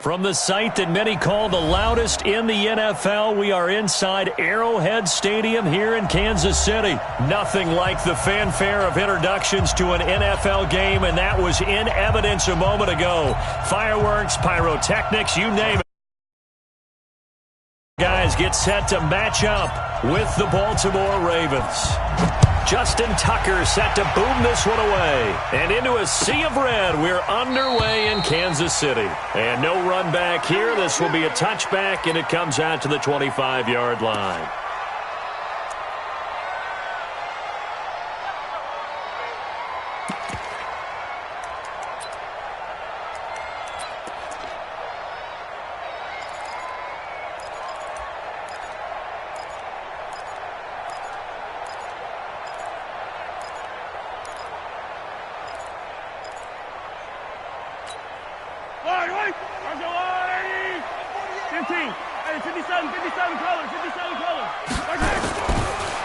From the site that many call the loudest in the NFL, we are inside Arrowhead Stadium here in Kansas City. Nothing like the fanfare of introductions to an NFL game, and that was in evidence a moment ago. Fireworks, pyrotechnics, you name it. Guys get set to match up with the Baltimore Ravens. Justin Tucker set to boom this one away. And into a sea of red, we're underway in Kansas City. And no run back here. This will be a touchback, and it comes out to the 25-yard line.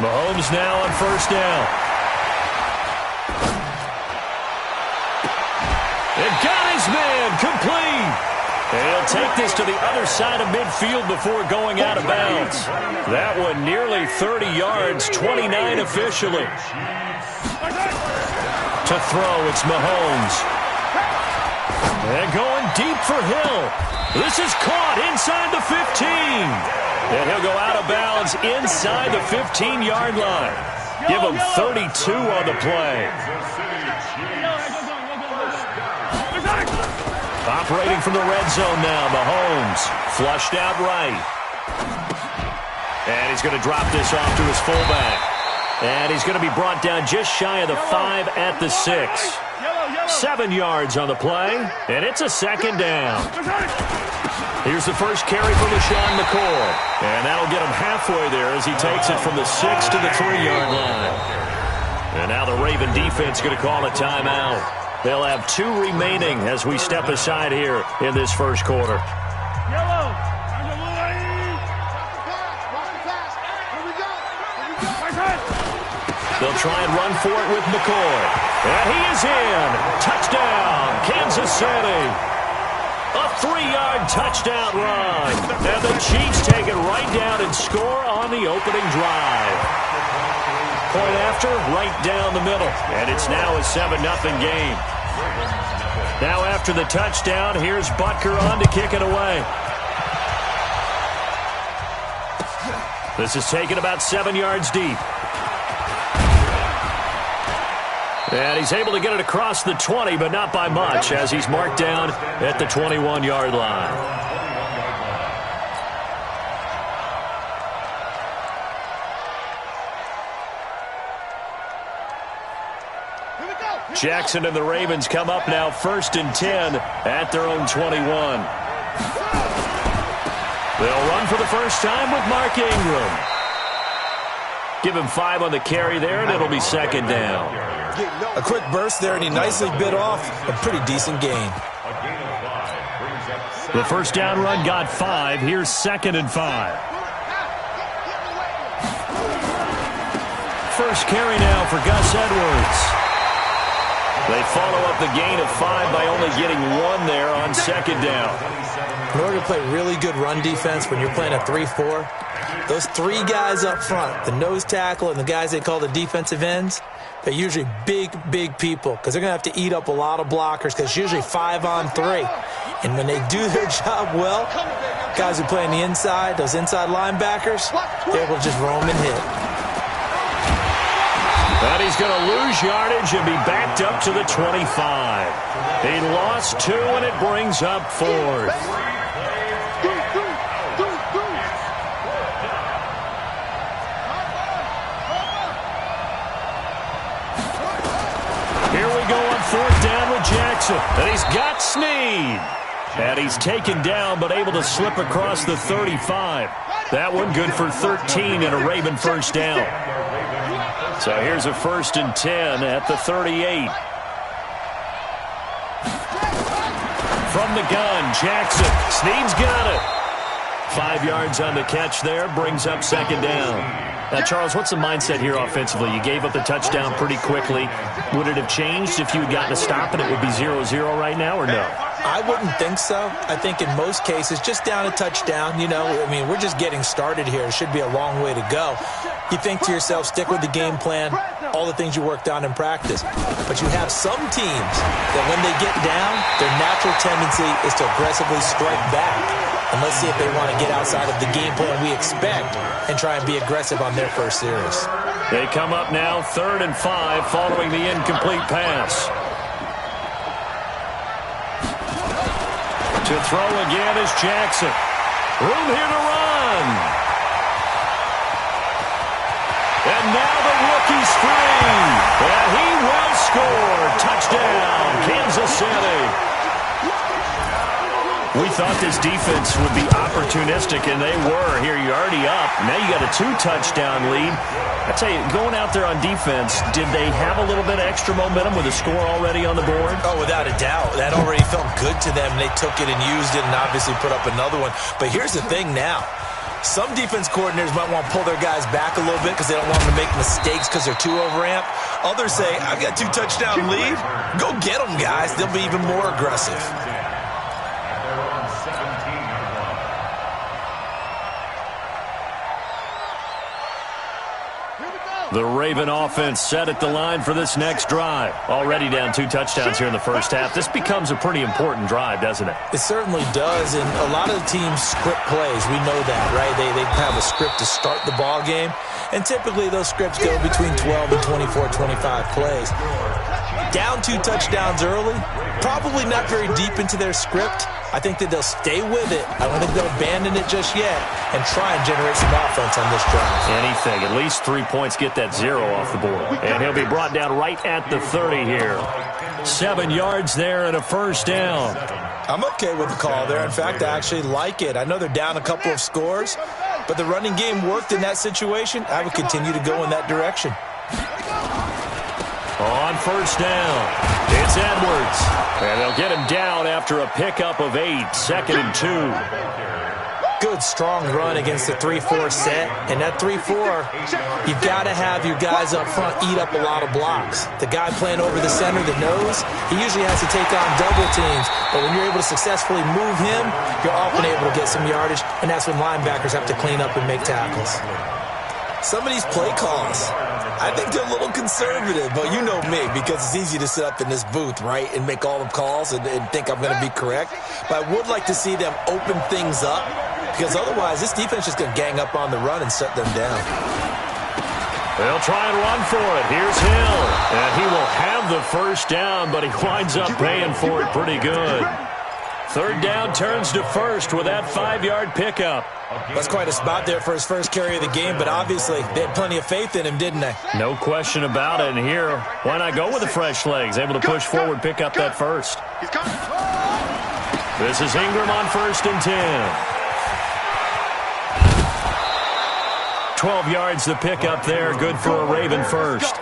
Mahomes now on first down. And got his man complete. And he'll take this to the other side of midfield before going out of bounds. That one nearly 30 yards, 29 officially. To throw, it's Mahomes. And going deep for Hill. This is caught inside the 15. And he'll go out of bounds inside the 15-yard line. Give him 32 on the play. Operating from the red zone now, Mahomes. Flushed out right. And he's going to drop this off to his fullback. And he's going to be brought down just shy of the 5 at the 6. 7 yards on the play, and it's a second down. Here's the first carry for LaShawn McCoy. And that'll get him halfway there as he takes it from the 6 to the 3-yard line. And now the Raven defense going to call a timeout. They'll have 2 remaining as we step aside here in this first quarter. They'll try and run for it with McCoy. And he is in. Touchdown, Kansas City. A 3-yard touchdown run. And the Chiefs take it right down and score on the opening drive. Point after, right down the middle. And it's now a 7-0 game. Now after the touchdown, here's Butker on to kick it away. This is taken about 7 yards deep. And he's able to get it across the 20, but not by much, as he's marked down at the 21-yard line. Jackson and the Ravens come up now 1st and 10 at their own 21. They'll run for the first time with Mark Ingram. Give him 5 on the carry there, and it'll be second down. A quick burst there, and he nicely bit off a pretty decent gain. The first down run got 5. Here's 2nd and 5. First carry now for Gus Edwards. They follow up the gain of 5 by only getting 1 there on 2nd down. In order to play really good run defense when you're playing a 3-4, those 3 guys up front, the nose tackle and the guys they call the defensive ends, they're usually big, big people because they're going to have to eat up a lot of blockers because it's usually 5 on 3. And when they do their job well, guys who play on the inside, those inside linebackers, they're able to just roam and hit. But he's going to lose yardage and be backed up to the 25. He lost 2, and it brings up 4th. Here we go on 4th down with Jackson. And he's got Snead. And he's taken down but able to slip across the 35. That one good for 13 and a Raven first down. So here's a 1st and 10 at the 38. From the gun, Jackson. Snead's got it. 5 yards on the catch there, brings up 2nd down. Now, Charles, what's the mindset here offensively? You gave up the touchdown pretty quickly. Would it have changed if you had gotten a stop and it would be 0-0 right now, or no? I wouldn't think so. I think in most cases, just down a touchdown, we're just getting started here. It should be a long way to go. You think to yourself, stick with the game plan, all the things you worked on in practice. But you have some teams that when they get down, their natural tendency is to aggressively strike back. And let's see if they want to get outside of the game plan we expect and try and be aggressive on their first series. They come up now 3rd and 5 following the incomplete pass. To throw again is Jackson. Room here to run. And now the rookie's free. And he will score. Touchdown, Kansas City. We thought this defense would be opportunistic, and they were. Here, you're already up. Now you got a 2-touchdown lead. I tell you, going out there on defense, did they have a little bit of extra momentum with a score already on the board? Oh, without a doubt. That already felt good to them. They took it and used it and obviously put up another one. But here's the thing now. Some defense coordinators might want to pull their guys back a little bit because they don't want them to make mistakes because they're too overamped. Others say, I've got 2-touchdown lead. Go get them, guys. They'll be even more aggressive. The Raven offense set at the line for this next drive. Already down 2 touchdowns here in the first half. This becomes a pretty important drive, doesn't it? It certainly does, and a lot of the teams script plays. We know that, right? They have a script to start the ball game, and typically those scripts go between 12 and 24, 25 plays. Down 2 touchdowns early, probably not very deep into their script. I think that they'll stay with it. I don't think they'll abandon it just yet and try and generate some offense on this drive. Anything. At least 3 points, get that 0 off the board. And he'll be brought down right at the 30 here. 7 yards there and a first down. I'm okay with the call there. In fact, I actually like it. I know they're down a couple of scores, but the running game worked in that situation. I would continue to go in that direction. On first down, it's Edwards. And they'll get him down after a pickup of 8, 2nd and 2. Good, strong run against the 3-4 set. And that 3-4, you've got to have your guys up front eat up a lot of blocks. The guy playing over the center, the nose, he usually has to take on double teams. But when you're able to successfully move him, you're often able to get some yardage. And that's when linebackers have to clean up and make tackles. Some of these play calls, I think they're a little conservative, but you know me, because it's easy to sit up in this booth, right, and make all the calls and think I'm going to be correct. But I would like to see them open things up, because otherwise this defense is going to gang up on the run and shut them down. They'll try and run for it. Here's Hill, and he will have the first down, but he winds up paying for it pretty good. 3rd down turns to 1st with that 5-yard pickup. That's quite a spot there for his first carry of the game, but obviously they had plenty of faith in him, didn't they? No question about it. And here, why not go with the fresh legs? Able to push forward, pick up that first. This is Ingram on 1st and 10. 12 yards the pickup there. Good for a Raven first.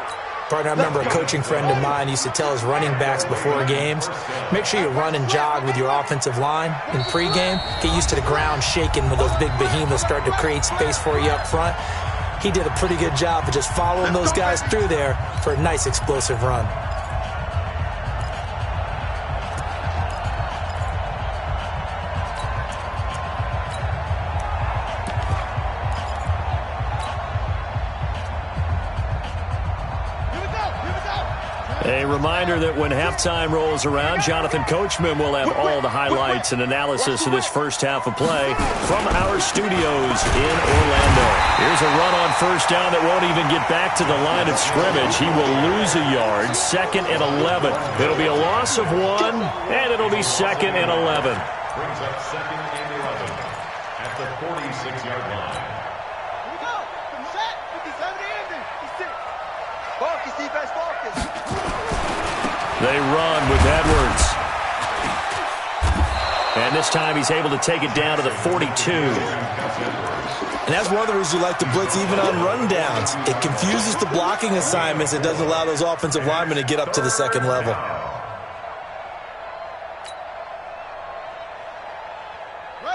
Partner, I remember a coaching friend of mine used to tell his running backs before games, make sure you run and jog with your offensive line in pregame. Get used to the ground shaking when those big behemoths start to create space for you up front. He did a pretty good job of just following those guys through there for a nice explosive run. A reminder that when halftime rolls around, Jonathan Coachman will have all the highlights and analysis of this first half of play from our studios in Orlando. Here's a run on first down that won't even get back to the line of scrimmage. He will lose a yard, 2nd and 11. It'll be a loss of 1, and it'll be 2nd and 11. Brings up 2nd and 11 at the 46-yard line. Here we go. Set. 57 ending. Focus, defense, focus. They run with Edwards. And this time he's able to take it down to the 42. And that's one of the reasons you like to blitz even on rundowns. It confuses the blocking assignments. It doesn't allow those offensive linemen to get up to the 2nd level.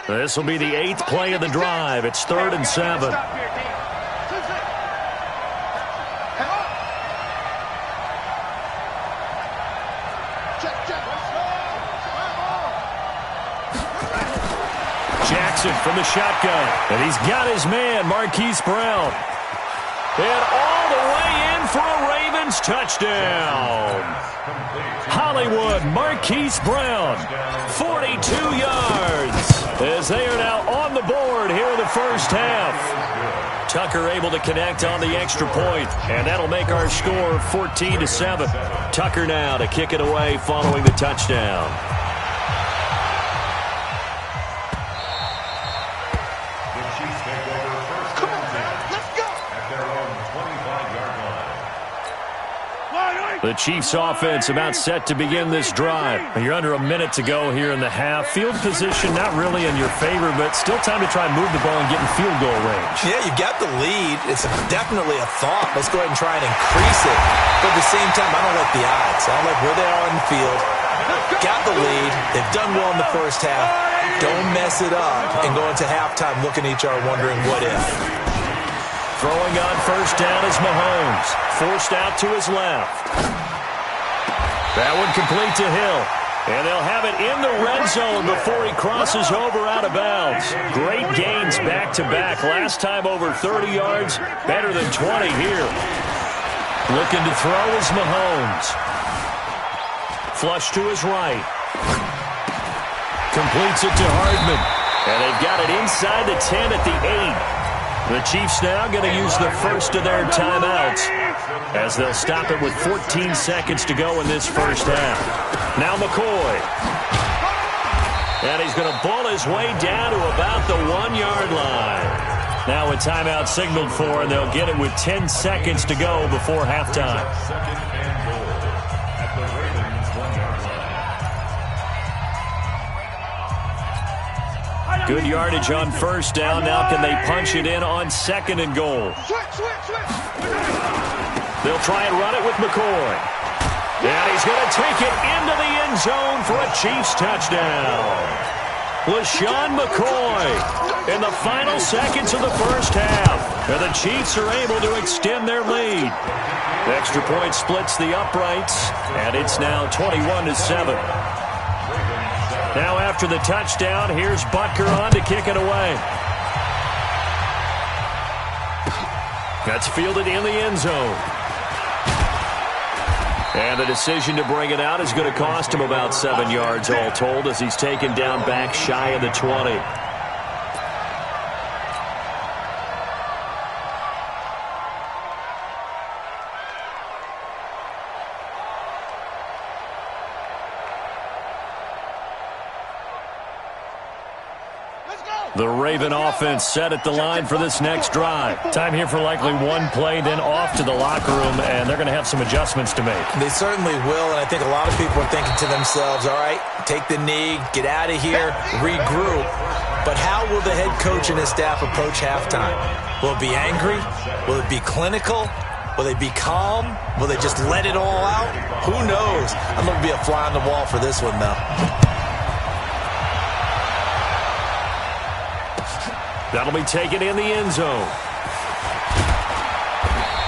This will be the 8th play of the drive. It's 3rd and 7. Jackson from the shotgun. And he's got his man, Marquise Brown. And all the way in for a Ravens touchdown. Hollywood Marquise Brown, 42 yards, as they are now on the board here in the first half. Tucker able to connect on the extra point, and that'll make our score 14-7. Tucker now to kick it away following the touchdown. The Chiefs offense about set to begin this drive. You're under a minute to go here in the half. Field position not really in your favor, but still time to try and move the ball and get in field goal range. Yeah, you got the lead. It's definitely a thought. Let's go ahead and try and increase it. But at the same time, I don't like the odds. I don't like where they are in the field. Got the lead. They've done well in the first half. Don't mess it up and go into halftime looking at each other wondering what if. Throwing on first down is Mahomes. Forced out to his left. That one complete to Hill. And they'll have it in the red zone before he crosses over out of bounds. Great gains back-to-back. Last time over 30 yards. Better than 20 here. Looking to throw is Mahomes. Flush to his right. Completes it to Hardman. And they've got it inside the 10 at the 8. The Chiefs now going to use the first of their timeouts as they'll stop it with 14 seconds to go in this first half. Now McCoy. And he's going to ball his way down to about the 1-yard line. Now a timeout signaled for, and they'll get it with 10 seconds to go before halftime. Good yardage on first down. Now can they punch it in on second and goal? They'll try and run it with McCoy. And he's going to take it into the end zone for a Chiefs touchdown. LaShawn McCoy in the final seconds of the first half. And the Chiefs are able to extend their lead. The extra point splits the uprights, and it's now 21-7. Now after the touchdown, here's Butker on to kick it away. That's fielded in the end zone. And the decision to bring it out is going to cost him about 7 yards all told as he's taken down back shy of the 20. The Raven offense set at the line for this next drive. Time here for likely one play, then off to the locker room, and they're going to have some adjustments to make. They certainly will, and I think a lot of people are thinking to themselves, all right, take the knee, get out of here, regroup. But how will the head coach and his staff approach halftime? Will it be angry? Will it be clinical? Will they be calm? Will they just let it all out? Who knows? I'm going to be a fly on the wall for this one, though. That'll be taken in the end zone.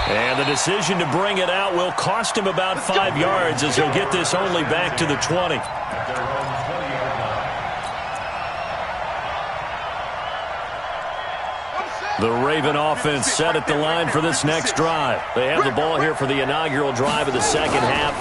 And the decision to bring it out will cost him about 5 yards as he'll get this only back to the 20. The Raven offense set at the line for this next drive. They have the ball here for the inaugural drive of the second half.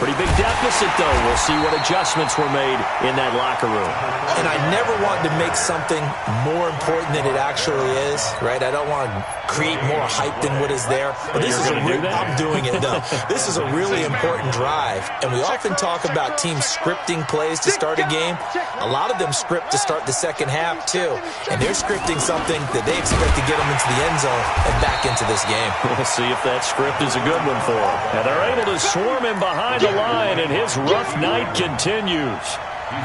Pretty big deficit, though. We'll see what adjustments were made in that locker room. And I never want to make something more important than it actually is, right? I don't want to create more hype than what is there. But this is I'm doing it, though. This is a really important drive. And we often talk about teams scripting plays to start a game. A lot of them script to start the second half, too. And they're scripting something that they expect to get them into the end zone and back into this game. We'll see if that script is a good one for them. And they're able to swarm him behind the line, and his rough night continues.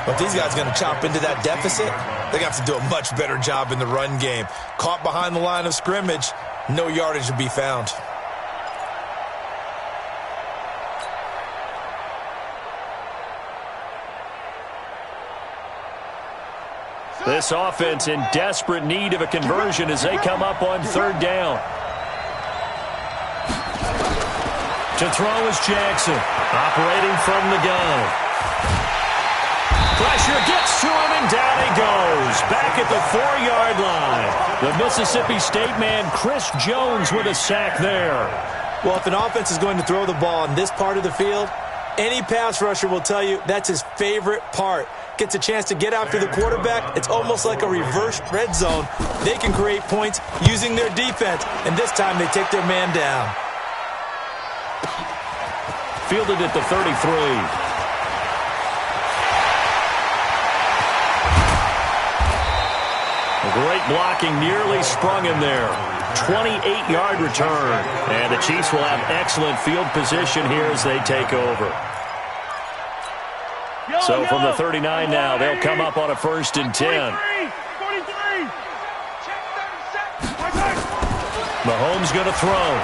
But these guys are going to chop into that deficit. They're going to have to do a much better job in the run game. Caught behind the line of scrimmage, no yardage to be found. This offense in desperate need of a conversion as they come up on third down. To throw is Jackson, operating from the gun. Pressure gets to him, and down he goes. Back at the 4-yard line. The Mississippi State man, Chris Jones, with a sack there. Well, if an offense is going to throw the ball in this part of the field, any pass rusher will tell you that's his favorite part. Gets a chance to get after the quarterback. It's almost like a reverse red zone. They can create points using their defense, and this time they take their man down. Fielded at the 33. Great blocking, nearly sprung him there. 28-yard return. And the Chiefs will have excellent field position here as they take over. So from the 39 now, they'll come up on a 1st and 10. Mahomes going to throw.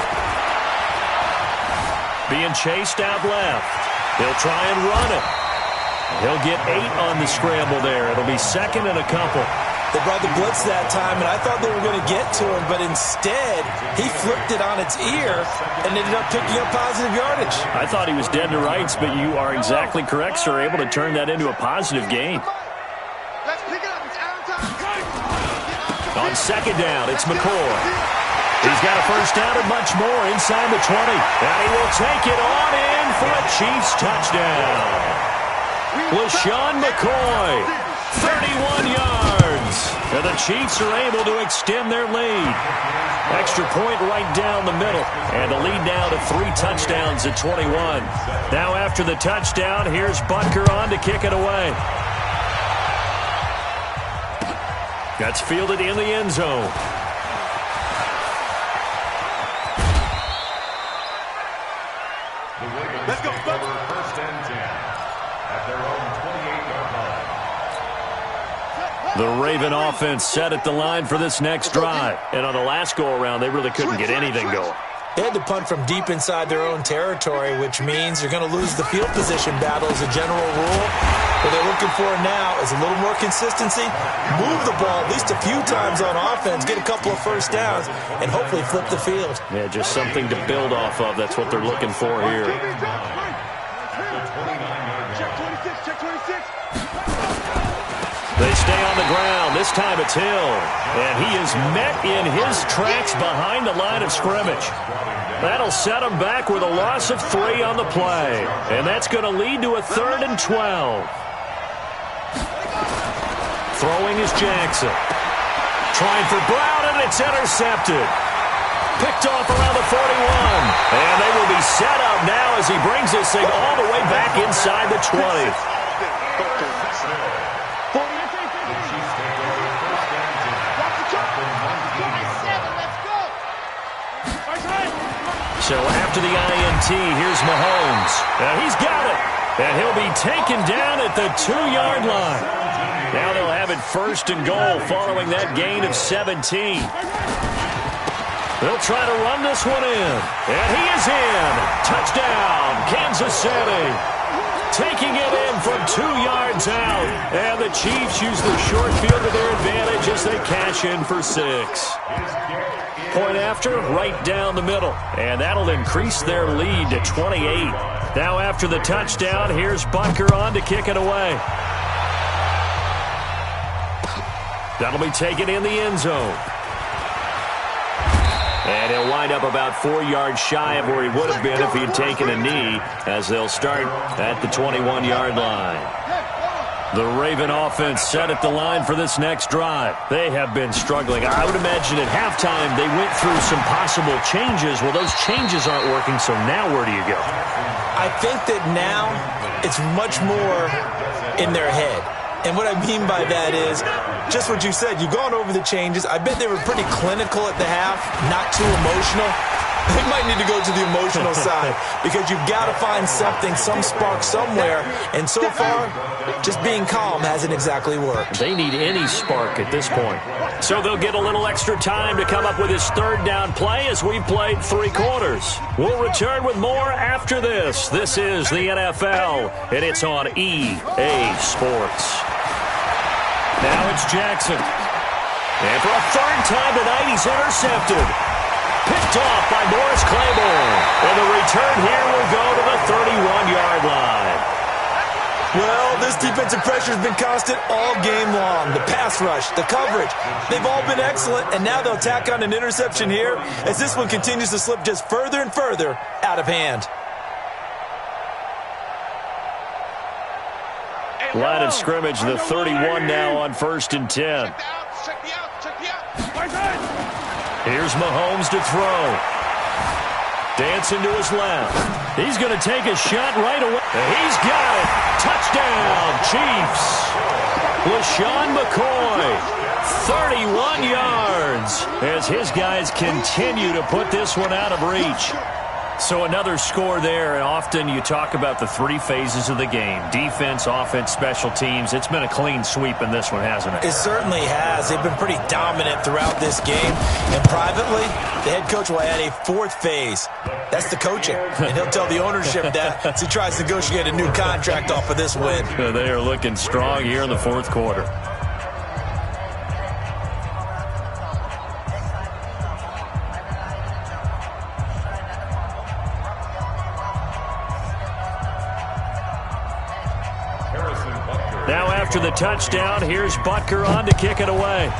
Being chased out left. He'll try and run it. He'll get 8 on the scramble there. It'll be 2nd and a couple. They brought the blitz that time, and I thought they were going to get to him, but instead, he flipped it on its ear and ended up picking up positive yardage. I thought he was dead to rights, but you are exactly correct, sir. Able to turn that into a positive gain. Let's pick it up. It's On 2nd down, it's McCoy. He's got a 1st down and much more inside the 20. And he will take it on in for a Chiefs touchdown. LaShawn McCoy, 31 yards. And the Chiefs are able to extend their lead. Extra point right down the middle. And the lead now to 3 touchdowns at 21. Now after the touchdown, here's Butker on to kick it away. That's fielded in the end zone. Let's go. 1st and 10 at their own 28-yard line. The Raven offense set at the line for this next drive. And on the last go-around, they really couldn't get anything going. They had to punt from deep inside their own territory, which means you're going to lose the field position battle as a general rule. What they're looking for now is a little more consistency, move the ball at least a few times on offense, get a couple of 1st downs, and hopefully flip the field. Yeah, just something to build off of. That's what they're looking for here. Check 26. They stay on the ground. This time it's Hill. And he is met in his tracks behind the line of scrimmage. That'll set him back with a loss of 3 on the play. And that's going to lead to a 3rd and 12. Throwing is Jackson. Trying for Brown, and it's intercepted. Picked off around the 41. And they will be set up now as he brings this thing all the way back inside the 20. So after the INT, here's Mahomes. And he's got it. And he'll be taken down at the 2-yard line. Now they'll have it 1st and goal following that gain of 17. They'll try to run this one in. And he is in. Touchdown, Kansas City. Taking it in from 2 yards out. And the Chiefs use the short field to their advantage as they cash in for 6. Point after, right down the middle. And that'll increase their lead to 28. Now after the touchdown, here's Butker on to kick it away. That'll be taken in the end zone. And he'll wind up about 4 yards shy of where he would have been if he had taken a knee, as they'll start at the 21-yard line. The Raven offense set at the line for this next drive. They have been struggling. I would imagine at halftime they went through some possible changes. Well, those changes aren't working, so now where do you go? I think that now it's much more in their head. And what I mean by that is just what you said. You've gone over the changes. I bet they were pretty clinical at the half, not too emotional. They might need to go to the emotional side because you've got to find something, some spark somewhere. And so far, just being calm hasn't exactly worked. They need any spark at this point. So they'll get a little extra time to come up with his 3rd down play as we've played 3 quarters. We'll return with more after this. This is the NFL, and it's on EA Sports. Now it's Jackson. And for a 3rd time tonight, he's intercepted. Picked off by Morris Claiborne. And the return here will go to the 31-yard line. Well, this defensive pressure has been constant all game long. The pass rush, the coverage, they've all been excellent, and now they'll tack on an interception here as this one continues to slip just further and further out of hand. Line of scrimmage, the 31 now on 1st and 10. Here's Mahomes to throw. Dancing to his left. He's going to take a shot right away. He's got it. Touchdown, Chiefs. LaShawn McCoy, 31 yards as his guys continue to put this one out of reach. So another score there, and often you talk about the three phases of the game. Defense, offense, special teams. It's been a clean sweep in this one, hasn't it? It certainly has. They've been pretty dominant throughout this game. And privately, the head coach will add a fourth phase. That's the coaching. And he'll tell the ownership that as he tries to negotiate a new contract off of this win. They are looking strong here in the fourth quarter. Now after the touchdown, here's Butker on to kick it away.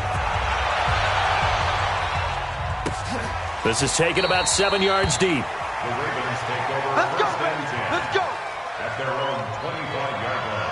This is taken about 7 yards deep. The Ravens take over. Let's go, first and 10 let's go. At their own 25-yard line.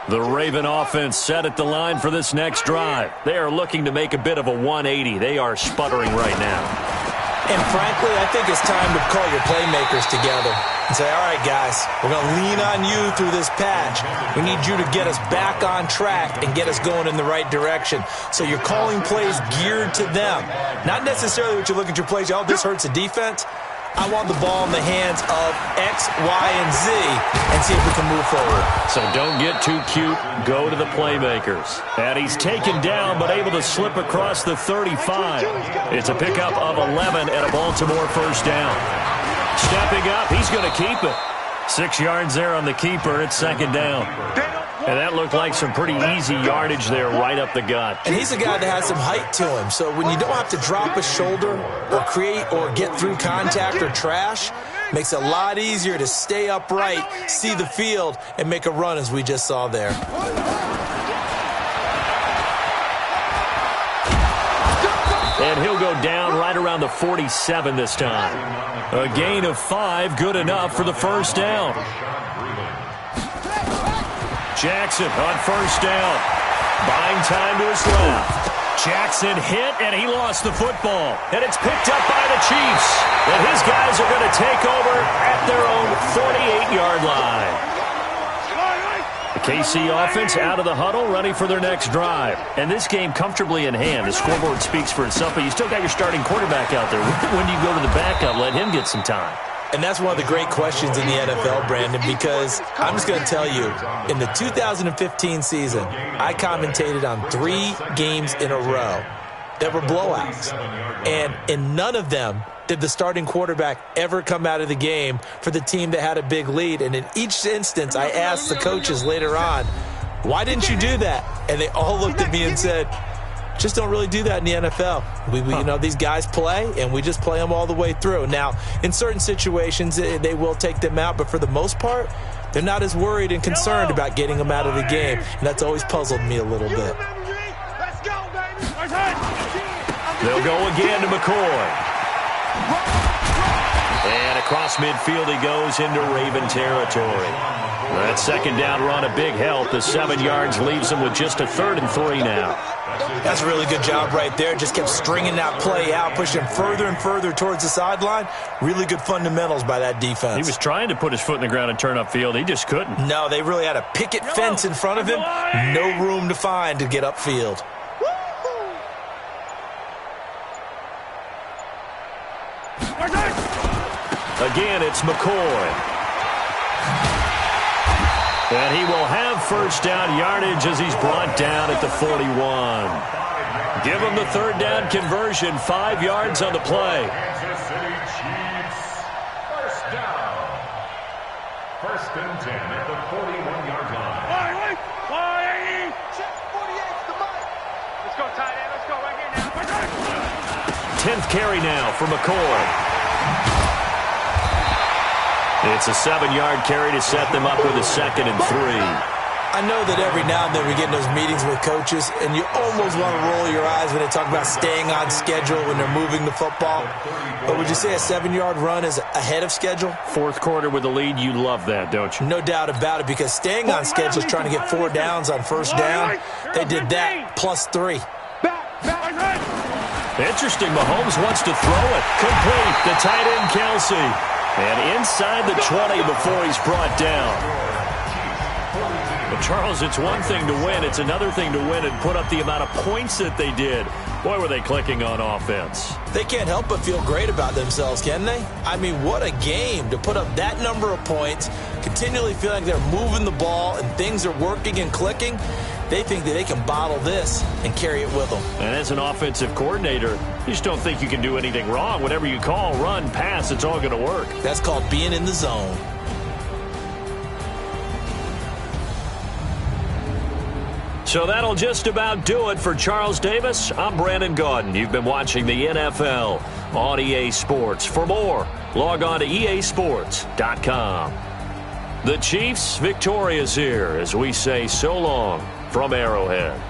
The Raven offense set at the line for this next drive. They are looking to make a bit of a 180. They are sputtering right now. And frankly, I think it's time to call your playmakers together and say, all right, guys, we're going to lean on you through this patch. We need you to get us back on track and get us going in the right direction. So you're calling plays geared to them. Not necessarily what you look at your plays, oh, this hurts the defense. I want the ball in the hands of X, Y, and Z and see if we can move forward. So don't get too cute. Go to the playmakers. And he's taken down but able to slip across the 35. It's a pickup of 11 and a Baltimore first down. Stepping up, he's going to keep it. 6 yards there on the keeper. It's second down. And that looked like some pretty easy yardage there right up the gut. And he's a guy that has some height to him. So when you don't have to drop a shoulder or create or get through contact or trash, makes it a lot easier to stay upright, see the field, and make a run as we just saw there. And he'll go down right around the 47 this time. A gain of 5, good enough for the first down. Jackson on first down. Buying time to his left. Jackson hit, and he lost the football. And it's picked up by the Chiefs. And his guys are going to take over at their own 48-yard line. The KC offense out of the huddle, ready for their next drive. And this game comfortably in hand. The scoreboard speaks for itself, but you still got your starting quarterback out there. When do you go to the backup, let him get some time? And that's one of the great questions in the NFL, Brandon, because I'm just going to tell you, in the 2015 season, I commentated on 3 games in a row that were blowouts. And in none of them did the starting quarterback ever come out of the game for the team that had a big lead. And in each instance, I asked the coaches later on, why didn't you do that? And they all looked at me and said, just don't really do that in the NFL. We you know, these guys play, and we just play them all the way through. Now, in certain situations, they will take them out, but for the most part, they're not as worried and concerned about getting them out of the game, and that's always puzzled me a little bit. They'll go again to McCoy. And across midfield he goes into Raven territory. That second down run a big help. The 7 yards leaves him with just a 3rd and 3 now. That's a really good job right there. Just kept stringing that play out, pushing further and further towards the sideline. Really good fundamentals by that defense. He was trying to put his foot in the ground and turn upfield. He just couldn't. No, they really had a picket fence in front of him. No room to find to get upfield. Again, it's McCoy. And he will have first down yardage as he's brought down at the 41. Give them the third down conversion, 5 yards on the play. Kansas City Chiefs, first down. 1st and 10 at the 41-yard line. Check 48's the mic. Let's go, tight end. Let's go right here now. 10th carry now for McCoy. It's a 7-yard carry to set them up with a 2nd and 3. I know that every now and then we get in those meetings with coaches, and you almost want to roll your eyes when they talk about staying on schedule when they're moving the football. But would you say a 7-yard run is ahead of schedule? 4th quarter with the lead, you love that, don't you? No doubt about it, because staying on schedule is trying to get 4 downs on first down. They did that, +3. Interesting, Mahomes wants to throw it. Complete, the tight end Kelsey. And inside the 20 before he's brought down. But Charles, it's one thing to win. It's another thing to win and put up the amount of points that they did. Boy, were they clicking on offense. They can't help but feel great about themselves, can they? I mean, what a game to put up that number of points, continually feeling like they're moving the ball and things are working and clicking. They think that they can bottle this and carry it with them. And as an offensive coordinator, you just don't think you can do anything wrong. Whatever you call, run, pass, it's all going to work. That's called being in the zone. So that'll just about do it for Charles Davis. I'm Brandon Gaudin. You've been watching the NFL on EA Sports. For more, log on to easports.com. The Chiefs victorious here as we say so long from Arrowhead.